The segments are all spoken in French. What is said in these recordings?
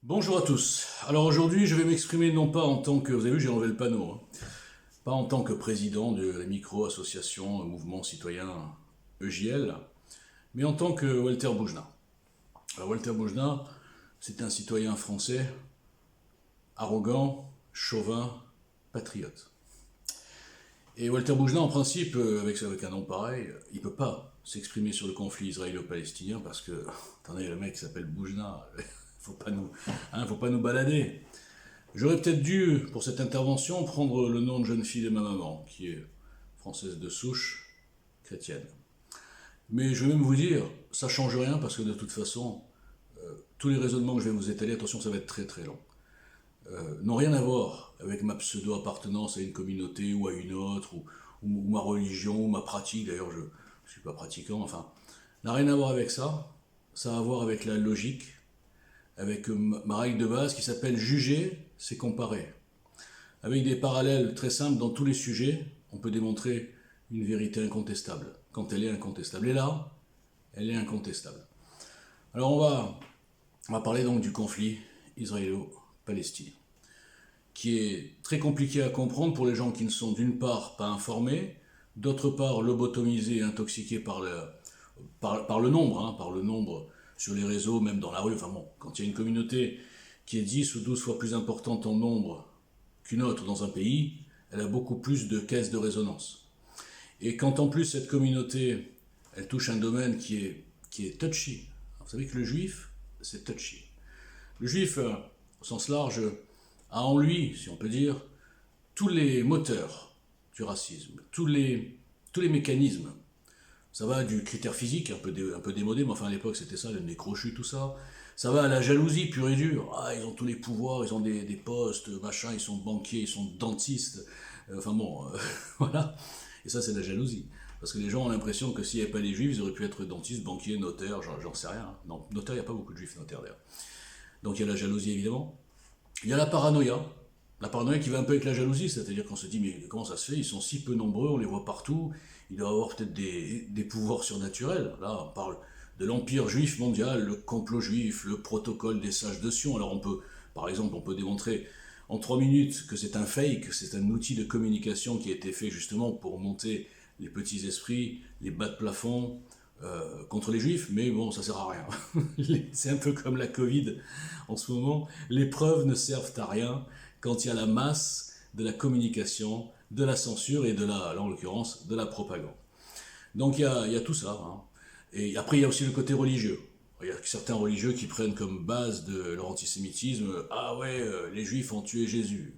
Bonjour à tous. Alors aujourd'hui, je vais m'exprimer non pas en tant que, vous avez vu, j'ai enlevé le panneau, pas en tant que président de la micro-association Mouvement Citoyen EJL, mais en tant que Walter Boujna. Alors Walter Boujna, c'est un citoyen français arrogant, chauvin, patriote. Et Walter Boujna, en principe, avec un nom pareil, il peut pas s'exprimer sur le conflit israélo-palestinien parce que, attendez, le mec s'appelle Boujna, faut pas nous balader. J'aurais peut-être dû, pour cette intervention, prendre le nom de jeune fille de ma maman, qui est française de souche, chrétienne. Mais je vais même vous dire, ça change rien parce que de toute façon, tous les raisonnements que je vais vous étaler, attention, ça va être très très long, n'ont rien à voir avec ma pseudo-appartenance à une communauté ou à une autre, ou ma religion, ou ma pratique, d'ailleurs je ne suis pas pratiquant, enfin, n'a rien à voir avec ça, ça a à voir avec la logique, avec ma règle de base qui s'appelle juger, c'est comparer. Avec des parallèles très simples dans tous les sujets, on peut démontrer une vérité incontestable, quand elle est incontestable. Et là, elle est incontestable. Alors on va parler donc du conflit israélo-palestinien, qui est très compliqué à comprendre pour les gens qui ne sont d'une part pas informés, d'autre part lobotomisés et intoxiqués par le nombre, par le nombre sur les réseaux, même dans la rue. Enfin bon, quand il y a une communauté qui est 10 ou 12 fois plus importante en nombre qu'une autre dans un pays, elle a beaucoup plus de caisses de résonance. Et quand en plus cette communauté, elle touche un domaine qui est touchy. Alors, vous savez que le juif, c'est touchy. Le juif, au sens large, a en lui, si on peut dire, tous les moteurs du racisme, tous les mécanismes. Ça va du critère physique, un peu démodé, mais enfin à l'époque c'était ça, le nez crochu, tout ça. Ça va à la jalousie pure et dure. Ah, ils ont tous les pouvoirs, ils ont des postes, machin, ils sont banquiers, ils sont dentistes. Enfin bon, voilà. Et ça c'est la jalousie. Parce que les gens ont l'impression que s'il n'y avait pas les juifs, ils auraient pu être dentistes, banquiers, notaires, j'en sais rien. Non, notaire, il n'y a pas beaucoup de juifs notaires d'ailleurs. Donc il y a la jalousie évidemment. Il y a la paranoïa. La paranoïa qui va un peu avec la jalousie, c'est-à-dire qu'on se dit mais comment ça se fait, ils sont si peu nombreux, on les voit partout, ils doivent avoir peut-être des pouvoirs surnaturels. Là on parle de l'empire juif mondial, le complot juif, le protocole des sages de Sion. Alors par exemple, on peut démontrer en 3 minutes que c'est un fake, que c'est un outil de communication qui a été fait justement pour monter les petits esprits, les bas de plafond, contre les juifs, mais bon, ça sert à rien. C'est un peu comme la Covid en ce moment. Les preuves ne servent à rien quand il y a la masse de la communication, de la censure et là en l'occurrence, de la propagande. Donc il y a tout ça. Et après, il y a aussi le côté religieux. Il y a certains religieux qui prennent comme base de leur antisémitisme, ah ouais, les juifs ont tué Jésus.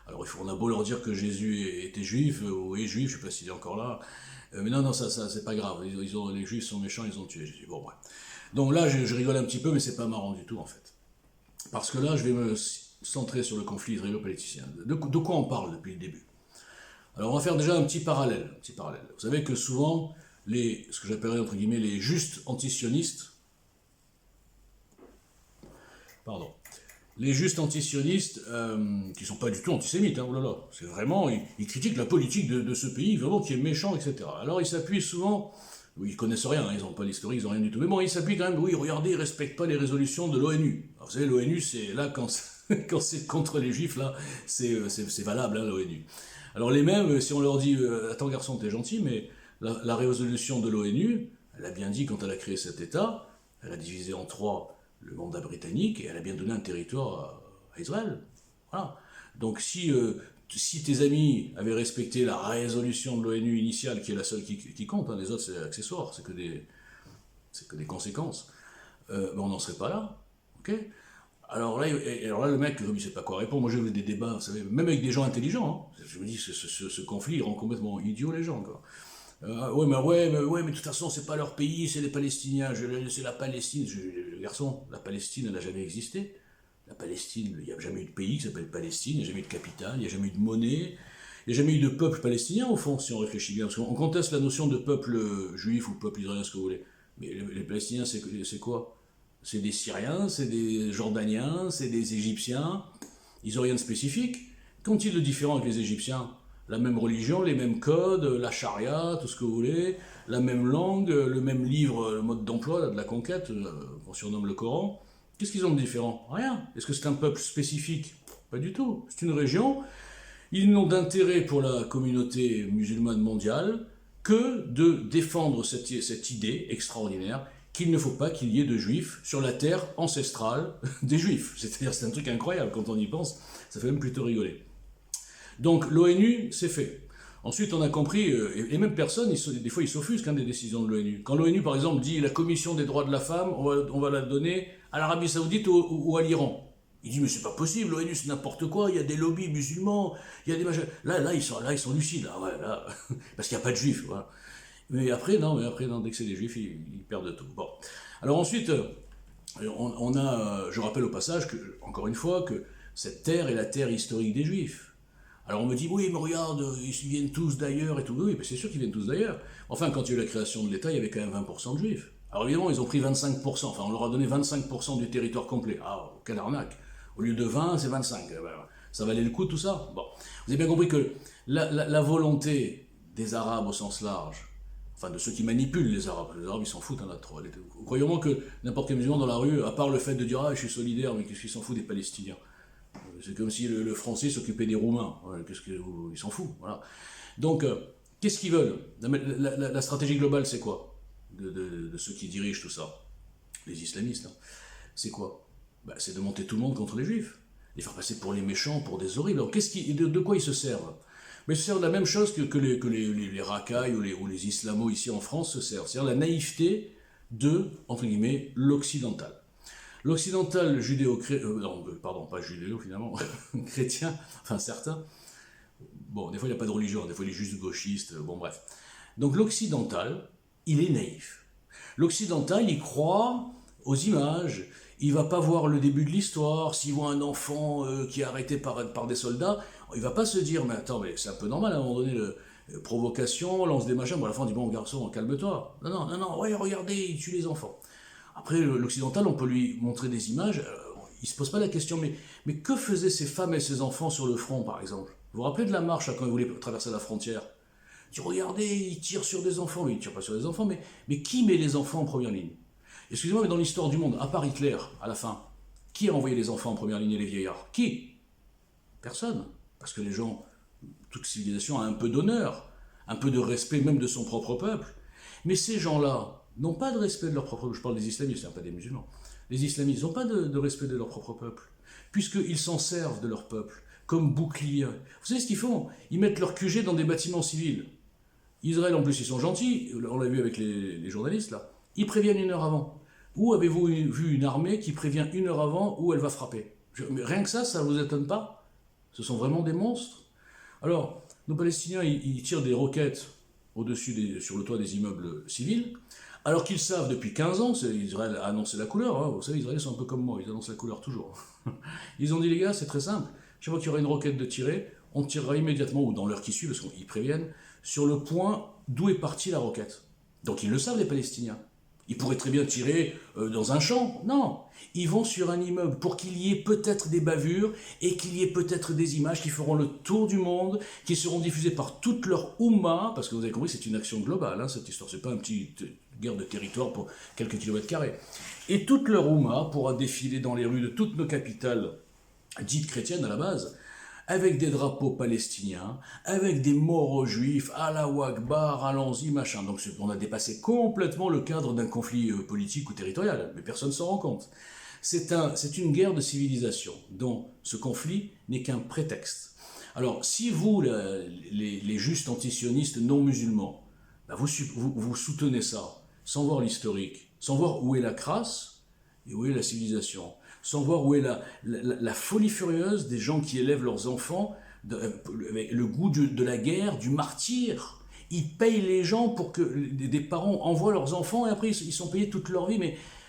Alors on a beau leur dire que Jésus était juif, ou est juif, je ne sais pas s'il est encore là, mais non, ça c'est pas grave, les juifs sont méchants, ils ont tué Jésus. Bon, bref. Donc là, je rigole un petit peu, mais c'est pas marrant du tout en fait. Parce que là, je vais me centrer sur le conflit israélo-palestinien. De quoi on parle depuis le début? Alors on va faire déjà un petit parallèle. Vous savez que souvent, ce que j'appellerais entre guillemets les justes antisionistes, pardon, les justes antisionistes, qui ne sont pas du tout antisémites, oh là là, c'est vraiment, ils critiquent la politique de ce pays, vraiment qui est méchant, etc. Alors ils s'appuient souvent, ils connaissent rien, ils n'ont pas l'historique, ils n'ont rien du tout, mais bon, ils s'appuient quand même, oui, regardez, ils ne respectent pas les résolutions de l'ONU. Alors vous savez, l'ONU, c'est là, quand c'est contre les juifs, là, c'est valable, l'ONU. Alors les mêmes, si on leur dit, attends garçon, t'es gentil, mais la résolution de l'ONU, elle a bien dit quand elle a créé cet État, elle a divisé en trois le mandat britannique et elle a bien donné un territoire à Israël. Voilà. Donc si tes amis avaient respecté la résolution de l'ONU initiale, qui est la seule qui compte, les autres c'est accessoire, c'est que des conséquences, ben on n'en serait pas là. Okay, alors là, le mec, comme il ne sait pas quoi répondre, moi j'ai vu des débats, vous savez, même avec des gens intelligents, je me dis, ce conflit, il rend complètement idiot les gens, quoi. Mais de toute façon, c'est pas leur pays, c'est les Palestiniens, c'est la Palestine. Garçon, la Palestine, elle n'a jamais existé. La Palestine, il n'y a jamais eu de pays qui s'appelle Palestine, il n'y a jamais eu de capitale, il n'y a jamais eu de monnaie, il n'y a jamais eu de peuple palestinien, au fond, si on réfléchit bien. Parce qu'on conteste la notion de peuple juif ou peuple israélien, ce que vous voulez. Mais les Palestiniens, c'est quoi? C'est des Syriens, c'est des Jordaniens, c'est des Égyptiens. Ils n'ont rien de spécifique. Qu'ont-ils de différent avec les Égyptiens? La même religion, les mêmes codes, la charia, tout ce que vous voulez, la même langue, le même livre, le mode d'emploi de la conquête, qu'on surnomme le Coran. Qu'est-ce qu'ils ont de différent? Rien. Est-ce que c'est un peuple spécifique? Pas du tout. C'est une région. Ils n'ont d'intérêt pour la communauté musulmane mondiale que de défendre cette idée extraordinaire qu'il ne faut pas qu'il y ait de juifs sur la terre ancestrale des juifs. C'est-à-dire, c'est un truc incroyable quand on y pense, ça fait même plutôt rigoler. Donc l'ONU, c'est fait. Ensuite, on a compris, et même personne, des fois, ils s'offusquent des décisions de l'ONU. Quand l'ONU, par exemple, dit la commission des droits de la femme, on va la donner à l'Arabie Saoudite ou à l'Iran. Il dit, mais c'est pas possible, l'ONU, c'est n'importe quoi, il y a des lobbies musulmans, il y a des machins. Ils sont lucides, là, parce qu'il n'y a pas de juifs. Voilà. Mais après, non, dès que c'est des juifs, ils perdent tout. Bon. Alors ensuite, on a, je rappelle au passage, encore une fois, que cette terre est la terre historique des juifs. Alors on me dit, oui, mais regarde, ils viennent tous d'ailleurs et tout. Oui, mais c'est sûr qu'ils viennent tous d'ailleurs. Enfin, quand il y a eu la création de l'État, il y avait quand même 20% de juifs. Alors évidemment, ils ont pris 25%, enfin on leur a donné 25% du territoire complet. Ah, quelle arnaque. Au lieu de 20, c'est 25. Ça valait le coup tout ça? Bon. Vous avez bien compris que la volonté des Arabes au sens large, enfin de ceux qui manipulent les Arabes ils s'en foutent, trop. Croyez-moi que n'importe quel musulman dans la rue, à part le fait de dire, ah je suis solidaire, mais qu'est-ce qu'ils s'en foutent des Palestiniens? C'est comme si le Français s'occupait des Roumains. Ouais, ils s'en foutent. Voilà. Donc, qu'est-ce qu'ils veulent? La stratégie globale, c'est quoi de ceux qui dirigent tout ça? Les islamistes. Hein. C'est quoi? C'est de monter tout le monde contre les juifs. Les faire passer pour les méchants, pour des horribles. Alors, de quoi ils se servent? Mais ils se servent de la même chose que les racailles ou les islamos ici en France se servent. C'est-à-dire la naïveté de, entre guillemets, l'occidental. L'occidental pardon, pas judéo finalement, chrétien, enfin certains, bon, des fois il n'y a pas de religion, des fois il est juste gauchiste, bon bref. Donc l'occidental, il est naïf. L'occidental, il croit aux images, il va pas voir le début de l'histoire, s'il voit un enfant qui est arrêté par des soldats, il va pas se dire, mais attends, mais c'est un peu normal à un moment donné, provocation, lance des machins, bon à la fin on dit, bon garçon, calme-toi. Non, ouais, regardez, il tue les enfants. Après, l'occidental, on peut lui montrer des images, il ne se pose pas la question, mais que faisaient ces femmes et ces enfants sur le front, par exemple? Vous vous rappelez de la marche, quand ils voulaient traverser la frontière? Tu regardez, ils tirent sur des enfants, mais ils ne tirent pas sur des enfants, mais qui met les enfants en première ligne? Excusez-moi, mais dans l'histoire du monde, à part Hitler, à la fin, qui a envoyé les enfants en première ligne et les vieillards? Qui? Personne. Parce que les gens, toute civilisation a un peu d'honneur, un peu de respect même de son propre peuple. Mais ces gens-là n'ont pas de respect de leur propre peuple. Je parle des islamistes, pas des musulmans. Les islamistes n'ont pas de respect de leur propre peuple, puisqu'ils s'en servent de leur peuple comme bouclier. Vous savez ce qu'ils font? Ils mettent leur QG dans des bâtiments civils. Israël, en plus, ils sont gentils, on l'a vu avec les journalistes, là. Ils préviennent une heure avant. Où avez-vous vu une armée qui prévient une heure avant où elle va frapper? Rien que ça ne vous étonne pas? Ce sont vraiment des monstres. Alors, nos Palestiniens, ils tirent des roquettes sur le toit des immeubles civils, alors qu'ils savent depuis 15 ans, Israël a annoncé la couleur, hein, vous savez, les Israéliens sont un peu comme moi, ils annoncent la couleur toujours. Ils ont dit, les gars, c'est très simple, chaque fois qu'il y aura une roquette de tirer, on tirera immédiatement, ou dans l'heure qui suit, parce qu'ils préviennent, sur le point d'où est partie la roquette. Donc ils le savent, les Palestiniens. Ils pourraient très bien tirer dans un champ. Non, ils vont sur un immeuble pour qu'il y ait peut-être des bavures et qu'il y ait peut-être des images qui feront le tour du monde, qui seront diffusées par toute leur Oumma, parce que vous avez compris, c'est une action globale, hein, cette histoire, c'est pas une petite guerre de territoire pour quelques kilomètres carrés. Et toute leur Oumma pourra défiler dans les rues de toutes nos capitales dites chrétiennes à la base, avec des drapeaux palestiniens, avec des morts aux juifs, Allahu Akbar, allons-y, machin. Donc on a dépassé complètement le cadre d'un conflit politique ou territorial, mais personne ne s'en rend compte. C'est une guerre de civilisation, dont ce conflit n'est qu'un prétexte. Alors, si vous, les justes antisionistes non musulmans, vous soutenez ça, sans voir l'historique, sans voir où est la crasse et où est la civilisation, sans voir où est la folie furieuse des gens qui élèvent leurs enfants avec le goût de la guerre, du martyr. Ils payent les gens pour que des parents envoient leurs enfants et après ils sont payés toute leur vie.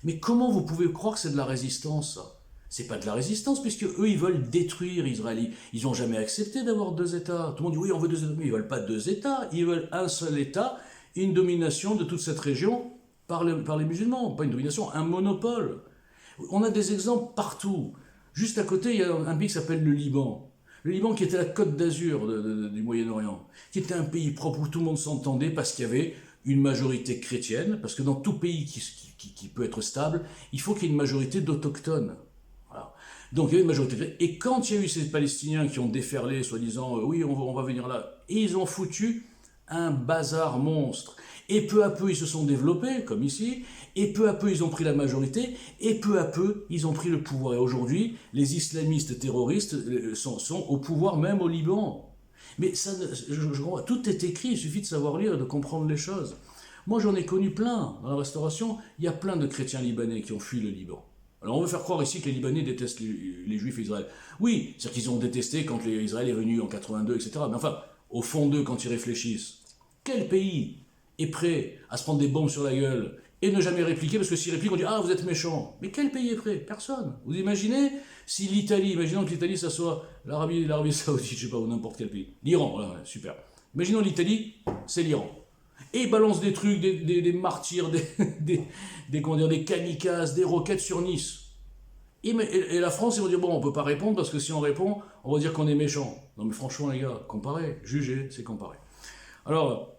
Mais comment vous pouvez croire que c'est de la résistance, ça? C'est pas de la résistance, puisque eux, ils veulent détruire Israël. Ils n'ont jamais accepté d'avoir deux États. Tout le monde dit, oui, on veut deux États. Mais ils veulent pas deux États. Ils veulent un seul État, une domination de toute cette région par les musulmans. Pas une domination, un monopole. On a des exemples partout. Juste à côté, il y a un pays qui s'appelle le Liban. Le Liban qui était la Côte d'Azur du Moyen-Orient, qui était un pays propre où tout le monde s'entendait parce qu'il y avait une majorité chrétienne, parce que dans tout pays qui peut être stable, il faut qu'il y ait une majorité d'autochtones. Voilà. Donc il y a une majorité chrétienne. Et quand il y a eu ces Palestiniens qui ont déferlé, soi-disant, oui, on va venir là, et ils ont foutu un bazar monstre. Et peu à peu, ils se sont développés, comme ici, et peu à peu, ils ont pris la majorité, et peu à peu, ils ont pris le pouvoir. Et aujourd'hui, les islamistes terroristes sont au pouvoir, même au Liban. Mais ça, tout est écrit, il suffit de savoir lire et de comprendre les choses. Moi, j'en ai connu plein. Dans la restauration, il y a plein de chrétiens libanais qui ont fui le Liban. Alors on veut faire croire ici que les Libanais détestent les Juifs et Israël. Oui, c'est-à-dire qu'ils ont détesté quand Israël est venu en 82, etc. Mais enfin, au fond d'eux, quand ils réfléchissent, quel pays est prêt à se prendre des bombes sur la gueule et ne jamais répliquer, parce que s'ils répliquent, on dit « Ah, vous êtes méchants ». Mais quel pays est prêt? Personne. Vous imaginez si l'Italie, imaginons que l'Italie, ça soit l'Arabie Saoudite, je sais pas, ou n'importe quel pays. L'Iran, voilà, super. Imaginons l'Italie, c'est l'Iran. Et ils balancent des trucs, des martyrs, des kamikazes, des roquettes sur Nice. Et la France, ils vont dire, bon, on peut pas répondre, parce que si on répond, on va dire qu'on est méchant. Non mais franchement, les gars, comparez, jugez, c'est comparer. Alors,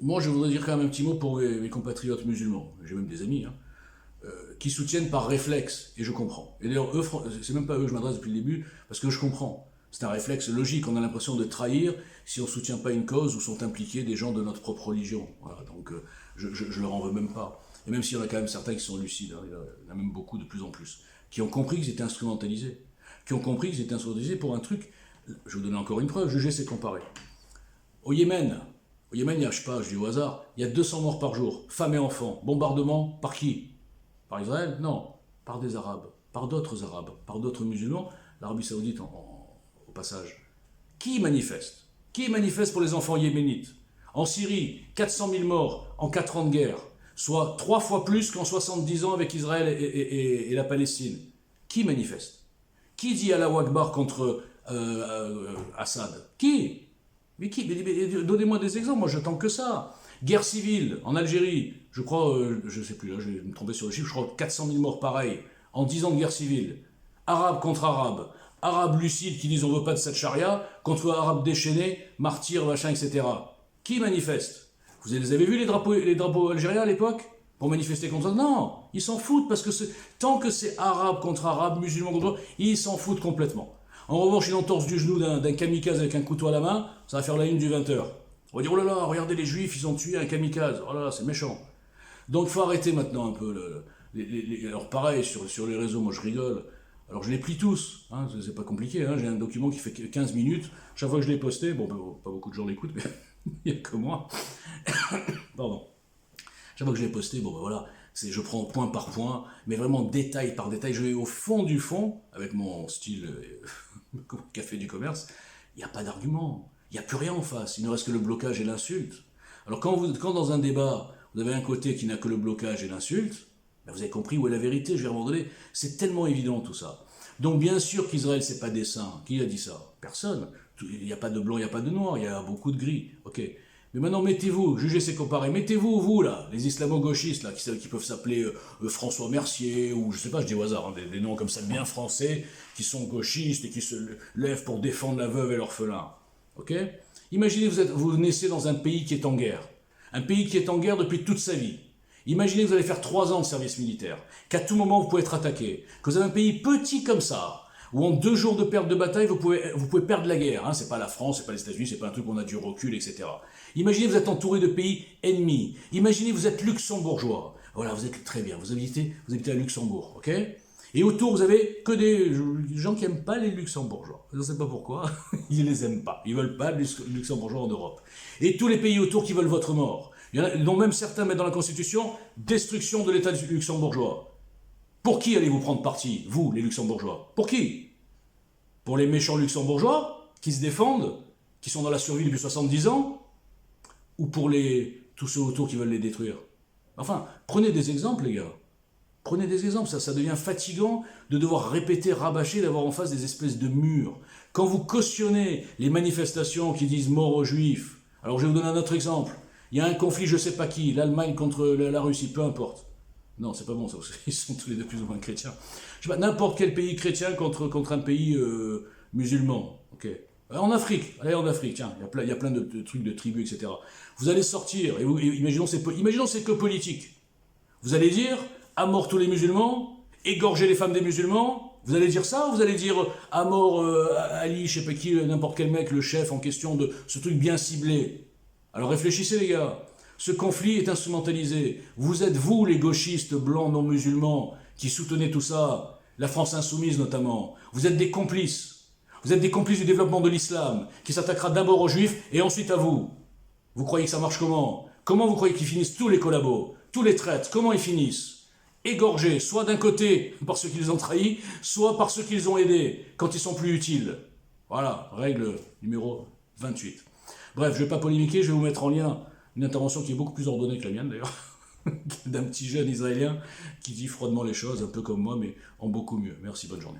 moi, je voudrais dire quand même un petit mot pour mes compatriotes musulmans, j'ai même des amis, hein, qui soutiennent par réflexe, et je comprends. Et d'ailleurs, eux, c'est même pas à eux que je m'adresse depuis le début, parce que je comprends. C'est un réflexe logique, on a l'impression de trahir si on ne soutient pas une cause où sont impliqués des gens de notre propre religion. Voilà, donc je leur en veux même pas. Et même s'il y en a quand même certains qui sont lucides, hein, il y en a même beaucoup de plus en plus, qui ont compris qu'ils étaient instrumentalisés, qui ont compris qu'ils étaient instrumentalisés pour un truc, je vais vous donner encore une preuve, juger c'est comparer. Au Yémen, il y a, je sais pas, je dis au hasard, il y a 200 morts par jour, femmes et enfants, bombardement, par qui? Par Israël? Non, par des Arabes, par d'autres musulmans, l'Arabie Saoudite au passage. Qui manifeste? Qui manifeste pour les enfants yéménites? En Syrie, 400 000 morts en 4 ans de guerre, soit 3 fois plus qu'en 70 ans avec Israël et la Palestine. Qui manifeste? Qui dit Allahu Akbar contre Assad? Qui? Mais qui? Donnez-moi des exemples, moi j'attends que ça. Guerre civile en Algérie, je crois, je ne sais plus, là, je vais me tromper sur le chiffre, je crois 400 000 morts pareil, en 10 ans de guerre civile. Arabes contre Arabes. Arabes lucides qui disent on veut pas de cette charia, contre Arabes déchaînés, martyrs, machin, etc. Qui manifeste? Vous avez vu les drapeaux algériens à l'époque? Pour manifester contre ça? Non, ils s'en foutent parce que tant que c'est Arabes contre Arabes, musulmans contre musulmans, ils s'en foutent complètement. En revanche, une entorse du genou d'un kamikaze avec un couteau à la main, ça va faire la une du 20h. On va dire oh là là, regardez les juifs, ils ont tué un kamikaze, oh là là, c'est méchant. Donc il faut arrêter maintenant un peu. Alors pareil, sur les réseaux, moi je rigole. Alors je les plie tous, hein, c'est pas compliqué, hein, j'ai un document qui fait 15 minutes, chaque fois que je l'ai posté, bon, pas beaucoup de gens l'écoutent, mais il n'y a que moi. Pardon. Chaque fois que je l'ai posté, bon ben voilà, je prends point par point, mais vraiment détail par détail, je vais au fond du fond, avec mon style café du commerce, il n'y a pas d'argument, il n'y a plus rien en face, il ne reste que le blocage et l'insulte. Alors quand dans un débat, vous avez un côté qui n'a que le blocage et l'insulte, ben vous avez compris où est la vérité, je vais abandonner. C'est tellement évident tout ça. Donc bien sûr qu'Israël c'est pas des saints. Qui a dit ça? Personne. Il n'y a pas de blanc, il n'y a pas de noir, il y a beaucoup de gris. Ok. Mais maintenant mettez-vous, jugez c'est comparé, mettez-vous vous là, les islamo-gauchistes là, qui peuvent s'appeler François Mercier ou je sais pas, je dis au hasard, hein, des noms comme ça bien français, qui sont gauchistes et qui se lèvent pour défendre la veuve et l'orphelin. Ok. Imaginez vous naissez dans un pays qui est en guerre, un pays qui est en guerre depuis toute sa vie. Imaginez que vous allez faire 3 ans de service militaire, qu'à tout moment vous pouvez être attaqué, que vous avez un pays petit comme ça, où en 2 jours de perte de bataille vous pouvez perdre la guerre. Hein, c'est pas la France, c'est pas les États-Unis, c'est pas un truc où on a du recul, etc. Imaginez vous êtes entouré de pays ennemis. Imaginez vous êtes luxembourgeois. Voilà, vous êtes très bien, vous habitez à Luxembourg, ok? Et autour vous avez que des gens qui aiment pas les luxembourgeois. Je ne sais pas pourquoi, ils les aiment pas. Ils veulent pas les luxembourgeois en Europe. Et tous les pays autour qui veulent votre mort. Il y en a, dont même certains mettent dans la Constitution destruction de l'État luxembourgeois. Pour qui allez-vous prendre parti, vous, les luxembourgeois? Pour qui? Pour les méchants luxembourgeois qui se défendent, qui sont dans la survie depuis 70 ans? Ou pour tous ceux autour qui veulent les détruire? Enfin, prenez des exemples, les gars. Prenez des exemples, ça devient fatigant de devoir répéter, rabâcher, d'avoir en face des espèces de murs. Quand vous cautionnez les manifestations qui disent mort aux juifs, alors je vais vous donner un autre exemple. Il y a un conflit, je ne sais pas qui, l'Allemagne contre la Russie, peu importe. Non, c'est pas bon ça, ils sont tous les deux plus ou moins chrétiens. Je sais pas, n'importe quel pays chrétien contre un pays musulman. Ok. En Afrique, allez en Afrique, tiens, il y a plein de trucs de tribus, etc. Vous allez sortir, et imaginons c'est que politique. Vous allez dire, à mort tous les musulmans, égorger les femmes des musulmans. Vous allez dire ça, ou vous allez dire à mort Ali, je sais pas qui, n'importe quel mec, le chef en question de ce truc bien ciblé. Alors réfléchissez les gars, ce conflit est instrumentalisé. Vous êtes vous les gauchistes blancs non musulmans qui soutenez tout ça, la France insoumise notamment. Vous êtes des complices. Vous êtes des complices du développement de l'islam, qui s'attaquera d'abord aux juifs et ensuite à vous. Vous croyez que ça marche comment? Comment vous croyez qu'ils finissent tous les collabos, tous les traîtres? Comment ils finissent? Égorgés, soit d'un côté par ceux qui les ont trahis, soit par ceux qui les ont aidés, quand ils sont plus utiles. Voilà, règle numéro 28. Bref, je ne vais pas polémiquer, je vais vous mettre en lien une intervention qui est beaucoup plus ordonnée que la mienne d'ailleurs, d'un petit jeune israélien qui dit froidement les choses, un peu comme moi, mais en beaucoup mieux. Merci, bonne journée.